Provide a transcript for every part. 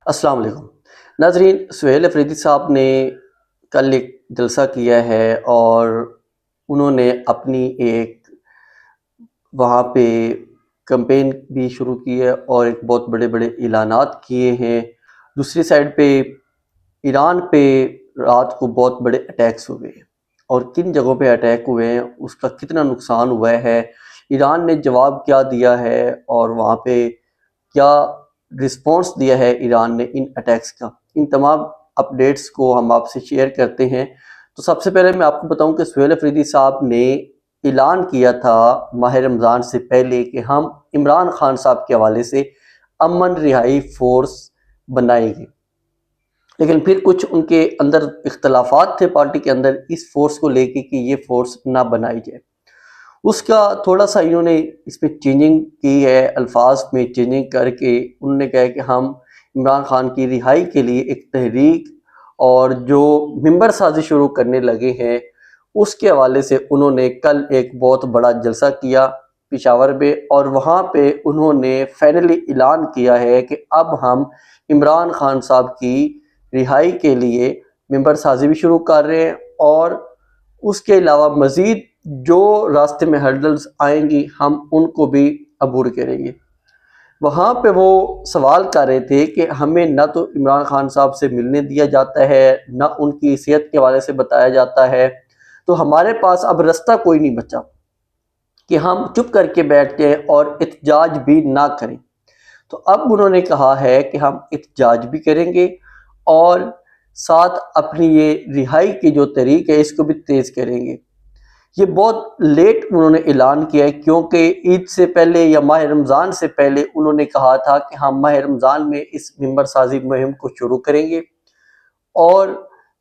السلام علیکم ناظرین، سہیل افریدی صاحب نے کل ایک جلسہ کیا ہے اور انہوں نے اپنی ایک وہاں پہ کمپین بھی شروع کی ہے اور ایک بہت بڑے بڑے اعلانات کیے ہیں۔ دوسری سائڈ پہ ایران پہ رات کو بہت بڑے اٹیکس ہوئے ہیں، اور کن جگہوں پہ اٹیک ہوئے ہیں، اس کا کتنا نقصان ہوا ہے، ایران نے جواب کیا دیا ہے، اور وہاں پہ کیا رسپانس دیا ہے ایران نے ان اٹیکس کا، ان تمام اپڈیٹس کو ہم آپ سے شیئر کرتے ہیں۔ تو سب سے پہلے میں آپ کو بتاؤں کہ سہیل افریدی صاحب نے اعلان کیا تھا ماہ رمضان سے پہلے کہ ہم عمران خان صاحب کے حوالے سے امن رہائی فورس بنائیں گے، لیکن پھر کچھ ان کے اندر اختلافات تھے پارٹی کے اندر اس فورس کو لے کے کہ یہ فورس نہ بنائی جائے۔ اس کا تھوڑا سا انہوں نے اس میں چینجنگ کی ہے، الفاظ میں چینجنگ کر کے انہوں نے کہا کہ ہم عمران خان کی رہائی کے لیے ایک تحریک اور جو ممبر سازی شروع کرنے لگے ہیں اس کے حوالے سے انہوں نے کل ایک بہت بڑا جلسہ کیا پشاور میں، اور وہاں پہ انہوں نے فائنلی اعلان کیا ہے کہ اب ہم عمران خان صاحب کی رہائی کے لیے ممبر سازی بھی شروع کر رہے ہیں، اور اس کے علاوہ مزید جو راستے میں ہرڈلز آئیں گی ہم ان کو بھی عبور کریں گے۔ وہاں پہ وہ سوال کر رہے تھے کہ ہمیں نہ تو عمران خان صاحب سے ملنے دیا جاتا ہے، نہ ان کی صحت کے حوالے سے بتایا جاتا ہے، تو ہمارے پاس اب رستہ کوئی نہیں بچا کہ ہم چپ کر کے بیٹھ جائیں اور احتجاج بھی نہ کریں۔ تو اب انہوں نے کہا ہے کہ ہم احتجاج بھی کریں گے اور ساتھ اپنی یہ رہائی کی جو طریق ہے اس کو بھی تیز کریں گے۔ یہ بہت لیٹ انہوں نے اعلان کیا ہے، کیونکہ عید سے پہلے یا ماہ رمضان سے پہلے انہوں نے کہا تھا کہ ہم ماہ رمضان میں اس ممبر سازی مہم کو شروع کریں گے، اور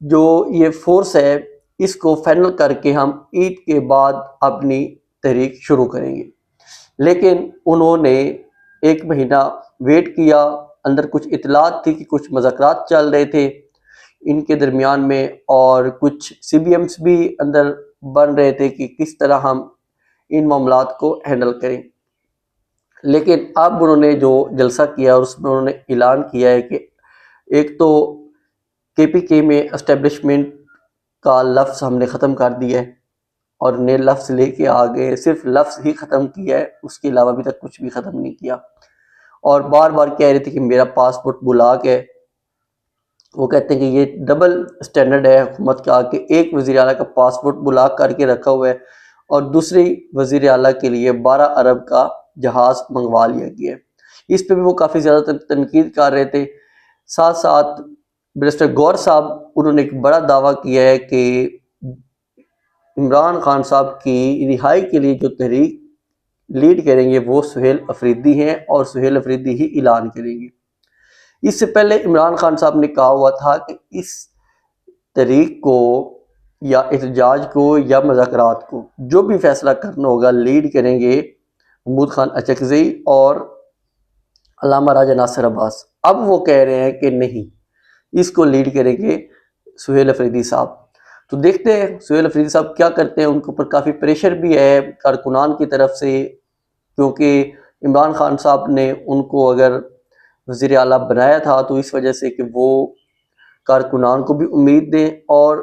جو یہ فورس ہے اس کو فائنل کر کے ہم عید کے بعد اپنی تحریک شروع کریں گے۔ لیکن انہوں نے ایک مہینہ ویٹ کیا، اندر کچھ اطلاعات تھی کہ کچھ مذاکرات چل رہے تھے ان کے درمیان میں، اور کچھ سی بی ایمز بھی اندر بن رہے تھے کہ کس طرح ہم ان معاملات کو ہینڈل کریں۔ لیکن اب انہوں نے جو جلسہ کیا اور اس میں انہوں نے اعلان کیا ہے کہ ایک تو کے پی کے میں اسٹیبلشمنٹ کا لفظ ہم نے ختم کر دیا ہے اور نئے لفظ لے کے آگے صرف لفظ ہی ختم کیا ہے، اس کے علاوہ ابھی تک کچھ بھی ختم نہیں کیا، اور بار بار کہہ رہے تھے کہ میرا پاسپورٹ بلاک ہے۔ وہ کہتے ہیں کہ یہ ڈبل سٹینڈرڈ ہے حکومت کا کہ ایک وزیر اعلیٰ کا پاسپورٹ بلاک کر کے رکھا ہوا ہے اور دوسری وزیر اعلیٰ کے لیے 12 ارب کا جہاز منگوا لیا گیا ہے۔ اس پہ بھی وہ کافی زیادہ تنقید کر رہے تھے۔ ساتھ ساتھ بیرسٹر گور صاحب انہوں نے ایک بڑا دعویٰ کیا ہے کہ عمران خان صاحب کی رہائی کے لیے جو تحریک لیڈ کریں گے وہ سہیل افریدی ہیں، اور سہیل افریدی ہی اعلان کریں گے۔ اس سے پہلے عمران خان صاحب نے کہا ہوا تھا کہ اس تحریک کو یا احتجاج کو یا مذاکرات کو جو بھی فیصلہ کرنا ہوگا لیڈ کریں گے محمود خان اچکزئی اور علامہ راجہ ناصر عباس۔ اب وہ کہہ رہے ہیں کہ نہیں، اس کو لیڈ کریں گے سہیل افریدی صاحب۔ تو دیکھتے ہیں سہیل افریدی صاحب کیا کرتے ہیں، ان کے اوپر کافی پریشر بھی ہے کارکنان کی طرف سے، کیونکہ عمران خان صاحب نے ان کو اگر وزیر اعلیٰ بنایا تھا تو اس وجہ سے کہ وہ کارکنان کو بھی امید دیں اور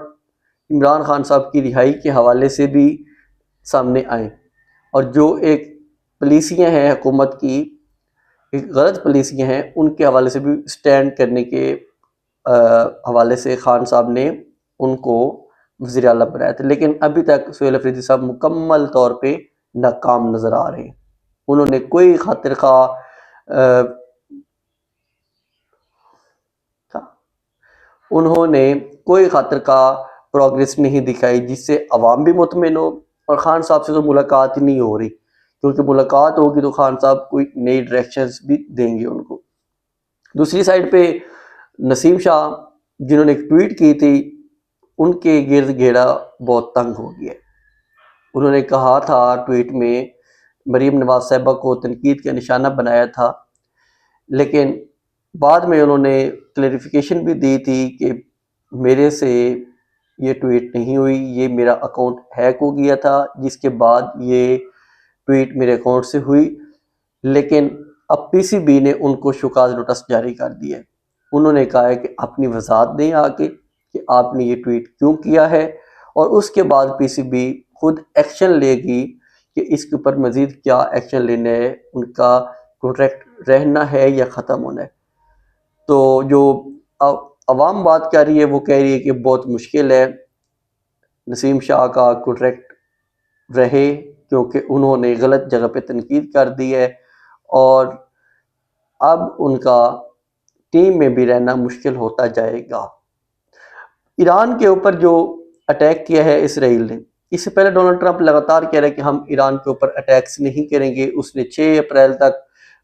عمران خان صاحب کی رہائی کے حوالے سے بھی سامنے آئیں، اور جو ایک پالیسیاں ہیں حکومت کی، ایک غلط پالیسیاں ہیں، ان کے حوالے سے بھی سٹینڈ کرنے کے حوالے سے خان صاحب نے ان کو وزیر اعلیٰ بنایا تھا۔ لیکن ابھی تک سہیل افریدی صاحب مکمل طور پہ ناکام نظر آ رہے ہیں۔ انہوں نے کوئی خاطر خواہ پروگریس نہیں دکھائی جس سے عوام بھی مطمئن ہو، اور خان صاحب سے تو ملاقات ہی نہیں ہو رہی، کیونکہ ملاقات ہوگی تو خان صاحب کوئی نئی ڈائریکشنز بھی دیں گے ان کو۔ دوسری سائڈ پہ نسیم شاہ جنہوں نے ایک ٹویٹ کی تھی، ان کے گرد گھیرا بہت تنگ ہو گیا۔ انہوں نے کہا تھا ٹویٹ میں مریم نواز صاحبہ کو تنقید کا نشانہ بنایا تھا، لیکن بعد میں انہوں نے کلیریفیکیشن بھی دی تھی کہ میرے سے یہ ٹویٹ نہیں ہوئی، یہ میرا اکاؤنٹ ہیک ہو گیا تھا، جس کے بعد یہ ٹویٹ میرے اکاؤنٹ سے ہوئی، لیکن اب پی سی بی نے ان کو شوکاز نوٹس جاری کر دیا ہے۔ انہوں نے کہا ہے کہ اپنی وضاحت دیں آ کے کہ آپ نے یہ ٹویٹ کیوں کیا ہے، اور اس کے بعد پی سی بی خود ایکشن لے گی کہ اس کے اوپر مزید کیا ایکشن لینا ہے، ان کا کانٹریکٹ رہنا ہے یا ختم ہونا ہے۔ تو جو عوام بات کر رہی ہے وہ کہہ رہی ہے کہ بہت مشکل ہے نسیم شاہ کا کانٹریکٹ رہے، کیونکہ انہوں نے غلط جگہ پہ تنقید کر دی ہے، اور اب ان کا ٹیم میں بھی رہنا مشکل ہوتا جائے گا۔ ایران کے اوپر جو اٹیک کیا ہے اسرائیل نے، اس سے پہلے ڈونلڈ ٹرمپ لگاتار کہہ رہا ہے کہ ہم ایران کے اوپر اٹیکس نہیں کریں گے، اس نے 6 اپریل تک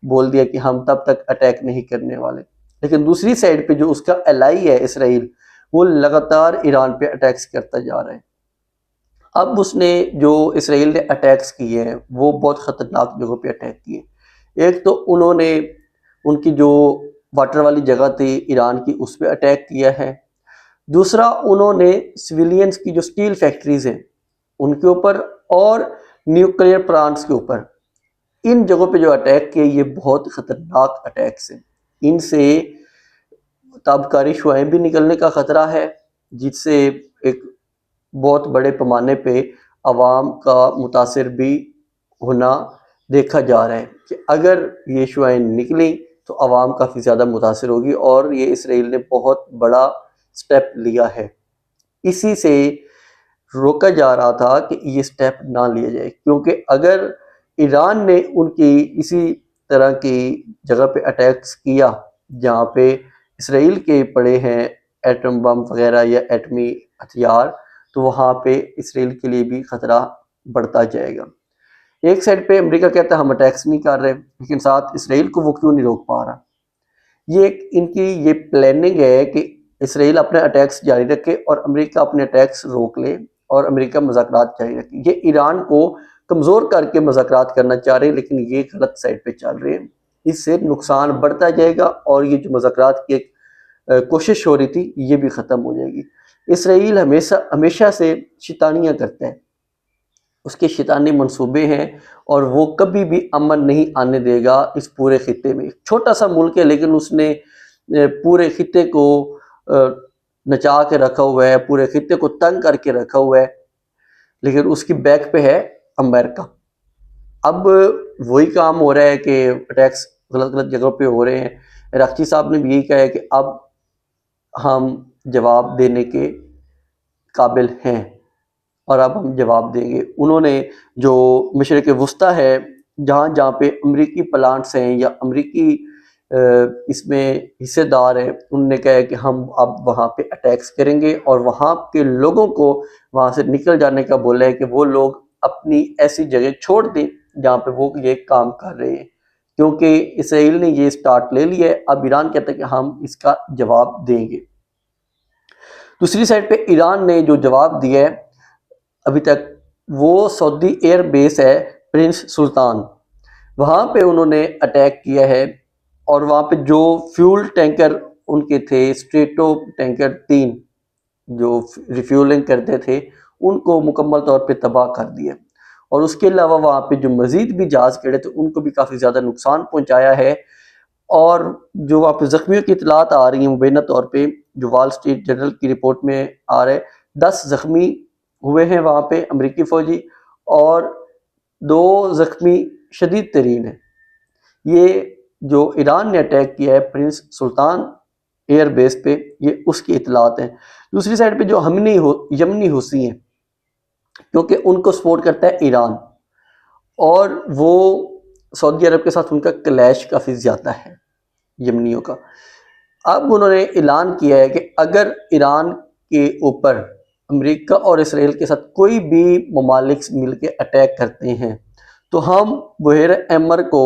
بول دیا کہ ہم تب تک اٹیک نہیں کرنے والے، لیکن دوسری سائڈ پہ جو اس کا الائی ہے اسرائیل، وہ لگاتار ایران پہ اٹیکس کرتا جا رہا ہے۔ اب اس نے جو اسرائیل نے اٹیکس کیے ہیں وہ بہت خطرناک جگہوں پہ اٹیک کیے۔ ایک تو انہوں نے ان کی جو واٹر والی جگہ تھی ایران کی اس پہ اٹیک کیا ہے، دوسرا انہوں نے سویلینز کی جو سٹیل فیکٹریز ہیں ان کے اوپر اور نیوکلیئر پلانٹس کے اوپر، ان جگہوں پہ جو اٹیک کیے یہ بہت خطرناک اٹیکس ہیں۔ ان سے تابکاری شعاعیں بھی نکلنے کا خطرہ ہے، جس سے ایک بہت بڑے پیمانے پہ عوام کا متاثر بھی ہونا دیکھا جا رہا ہے کہ اگر یہ شعاعیں نکلیں تو عوام کافی زیادہ متاثر ہوگی، اور یہ اسرائیل نے بہت بڑا سٹیپ لیا ہے۔ اسی سے روکا جا رہا تھا کہ یہ سٹیپ نہ لیا جائے، کیونکہ اگر ایران نے ان کی اسی طرح کی جگہ پہ اٹیکس کیا جہاں پہ اسرائیل کے پڑے ہیں ایٹم بم وغیرہ یا ایٹمی ہتھیار، تو وہاں پہ اسرائیل کے لیے بھی خطرہ بڑھتا جائے گا۔ ایک سائڈ پہ امریکہ کہتا ہے ہم اٹیکس نہیں کر رہے، لیکن ساتھ اسرائیل کو وہ کیوں نہیں روک پا رہا؟ یہ ان کی یہ پلاننگ ہے کہ اسرائیل اپنے اٹیکس جاری رکھے اور امریکہ اپنے اٹیکس روک لے، اور امریکہ مذاکرات جاری رکھے۔ یہ ایران کو کمزور کر کے مذاکرات کرنا چاہ رہے ہیں، لیکن یہ غلط سائڈ پہ چل رہے ہیں۔ اس سے نقصان بڑھتا جائے گا، اور یہ جو مذاکرات کی ایک کوشش ہو رہی تھی یہ بھی ختم ہو جائے گی۔ اسرائیل ہمیشہ سے شیطانیاں کرتا ہے، اس کے شیطانی منصوبے ہیں، اور وہ کبھی بھی امن نہیں آنے دے گا اس پورے خطے میں۔ چھوٹا سا ملک ہے لیکن اس نے پورے خطے کو نچا کے رکھا ہوا ہے، پورے خطے کو تنگ کر کے رکھا ہوا ہے، لیکن اس کی بیک پہ ہے امریکہ۔ اب وہی کام ہو رہا ہے کہ اٹیکس غلط جگہوں پہ ہو رہے ہیں۔ عراقچی صاحب نے بھی یہی کہا ہے کہ اب ہم جواب دینے کے قابل ہیں، اور اب ہم جواب دیں گے۔ انہوں نے جو مشرق وسطیٰ ہے جہاں جہاں پہ امریکی پلانٹس ہیں یا امریکی اس میں حصے دار ہیں، انہوں نے کہا ہے کہ ہم اب وہاں پہ اٹیکس کریں گے، اور وہاں کے لوگوں کو وہاں سے نکل جانے کا بولا ہے کہ وہ لوگ اپنی ایسی جگہ چھوڑ دیں جہاں پہ وہ یہ کام کر رہے ہیں، کیونکہ اسرائیل نے یہ سٹارٹ لے لیا ہے۔ اب ایران کہتا ہے کہ ہم اس کا جواب دیں گے۔ دوسری سائڈ پہ ایران نے جو جواب دیا ہے ابھی تک، وہ سعودی ایئر بیس ہے پرنس سلطان، وہاں پہ انہوں نے اٹیک کیا ہے، اور وہاں پہ جو فیول ٹینکر ان کے تھے اسٹریٹو ٹینکر 3 جو ریفیولنگ کرتے تھے ان کو مکمل طور پہ تباہ کر دیا، اور اس کے علاوہ وہاں پہ جو مزید بھی جہاز کھڑے تھے ان کو بھی کافی زیادہ نقصان پہنچایا ہے۔ اور جو وہاں پہ زخمیوں کی اطلاعات آ رہی ہیں مبینہ طور پہ، جو وال اسٹریٹ جرنل کی رپورٹ میں آ رہے 10 زخمی ہوئے ہیں وہاں پہ امریکی فوجی، اور 2 زخمی شدید ترین ہیں۔ یہ جو ایران نے اٹیک کیا ہے پرنس سلطان ایئر بیس پہ، یہ اس کی اطلاعات ہیں۔ دوسری سائڈ پہ جو یمنی حوثی ہیں، کیونکہ ان کو سپورٹ کرتا ہے ایران، اور وہ سعودی عرب کے ساتھ ان کا کلیش کافی زیادہ ہے یمنیوں کا۔ اب انہوں نے اعلان کیا ہے کہ اگر ایران کے اوپر امریکہ اور اسرائیل کے ساتھ کوئی بھی ممالک مل کے اٹیک کرتے ہیں تو ہم بحیرہ احمر کو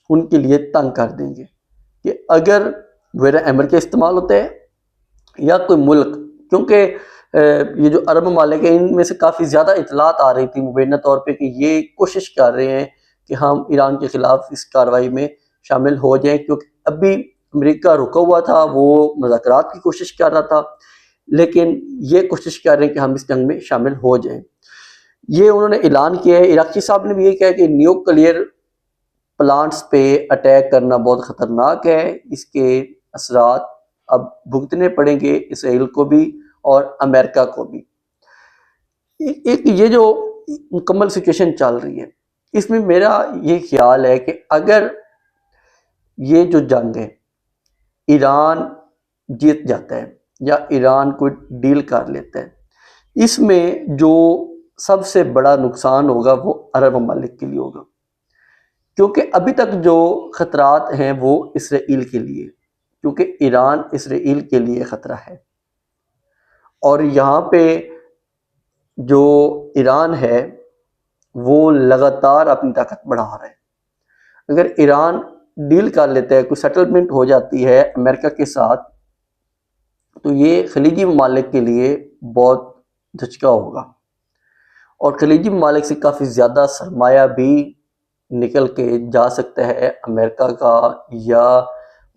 ان کے لیے تنگ کر دیں گے، کہ اگر بحیرہ احمر کا استعمال ہوتا ہے یا کوئی ملک، کیونکہ یہ جو عرب ممالک ہیں ان میں سے کافی زیادہ اطلاعات آ رہی تھی مبینہ طور پہ کہ یہ کوشش کر رہے ہیں کہ ہم ایران کے خلاف اس کارروائی میں شامل ہو جائیں، کیونکہ ابھی امریکہ رکا ہوا تھا، وہ مذاکرات کی کوشش کر رہا تھا، لیکن یہ کوشش کر رہے ہیں کہ ہم اس جنگ میں شامل ہو جائیں۔ یہ انہوں نے اعلان کیا ہے۔ عراقچی صاحب نے بھی یہ کہا کہ نیوکلیئر پلانٹس پہ اٹیک کرنا بہت خطرناک ہے، اس کے اثرات اب بھگتنے پڑیں گے اسرائیل کو بھی اور امریکہ کو بھی۔ ایک یہ جو مکمل سچویشن چل رہی ہے، اس میں میرا یہ خیال ہے کہ اگر یہ جو جنگ ہے ایران جیت جاتا ہے یا ایران کوئی ڈیل کر لیتا ہے، اس میں جو سب سے بڑا نقصان ہوگا وہ عرب ممالک کے لیے ہوگا، کیونکہ ابھی تک جو خطرات ہیں وہ اسرائیل کے لیے، کیونکہ ایران اسرائیل کے لیے خطرہ ہے، اور یہاں پہ جو ایران ہے وہ لگاتار اپنی طاقت بڑھا رہا ہے۔ اگر ایران ڈیل کر لیتا ہے، کوئی سیٹلمنٹ ہو جاتی ہے امریکہ کے ساتھ، تو یہ خلیجی ممالک کے لیے بہت دھچکا ہوگا، اور خلیجی ممالک سے کافی زیادہ سرمایہ بھی نکل کے جا سکتا ہے امریکہ کا، یا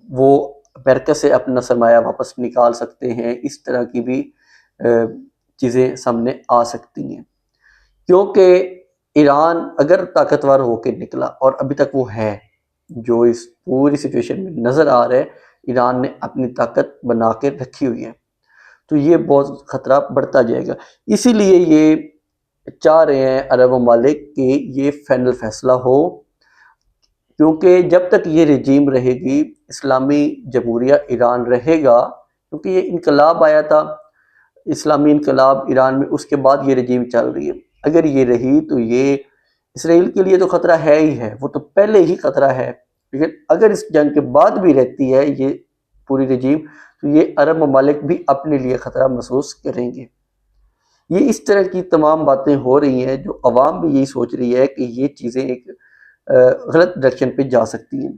وہ امریکہ سے اپنا سرمایہ واپس نکال سکتے ہیں۔ اس طرح کی بھی چیزیں سامنے آ سکتی ہیں، کیونکہ ایران اگر طاقتور ہو کے نکلا، اور ابھی تک وہ ہے، جو اس پوری سچویشن میں نظر آ رہا ہے ایران نے اپنی طاقت بنا کے رکھی ہوئی ہے، تو یہ بہت خطرہ بڑھتا جائے گا۔ اسی لیے یہ چاہ رہے ہیں عرب ممالک کہ یہ فائنل فیصلہ ہو، کیونکہ جب تک یہ رجیم رہے گی، اسلامی جمہوریہ ایران رہے گا، کیونکہ یہ انقلاب آیا تھا، اسلامی انقلاب ایران میں، اس کے بعد یہ رجیم چل رہی ہے، اگر یہ رہی تو یہ اسرائیل کے لیے تو خطرہ ہے ہی ہے، وہ تو پہلے ہی خطرہ ہے، لیکن اگر اس جنگ کے بعد بھی رہتی ہے یہ پوری رجیم، تو یہ عرب ممالک بھی اپنے لیے خطرہ محسوس کریں گے۔ یہ اس طرح کی تمام باتیں ہو رہی ہیں، جو عوام بھی یہی سوچ رہی ہے کہ یہ چیزیں ایک غلط ڈائریکشن پہ جا سکتی ہیں،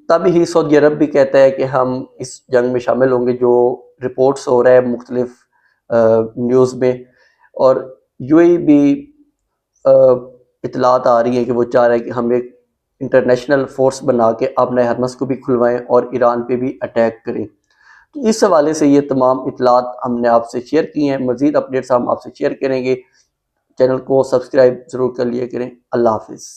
تب ہی سعودی عرب بھی کہتا ہے کہ ہم اس جنگ میں شامل ہوں گے، جو رپورٹس ہو رہا ہے مختلف نیوز میں، اور یو اے ای بھی اطلاعات آ رہی ہیں کہ وہ چاہ رہے ہیں کہ ہم ایک انٹرنیشنل فورس بنا کے اپنے ہرمز کو بھی کھلوائیں اور ایران پہ بھی اٹیک کریں۔ تو اس حوالے سے یہ تمام اطلاعات ہم نے آپ سے شیئر کی ہیں، مزید اپڈیٹس ہم آپ سے شیئر کریں گے، چینل کو سبسکرائب ضرور کر لیا کریں۔ اللہ حافظ۔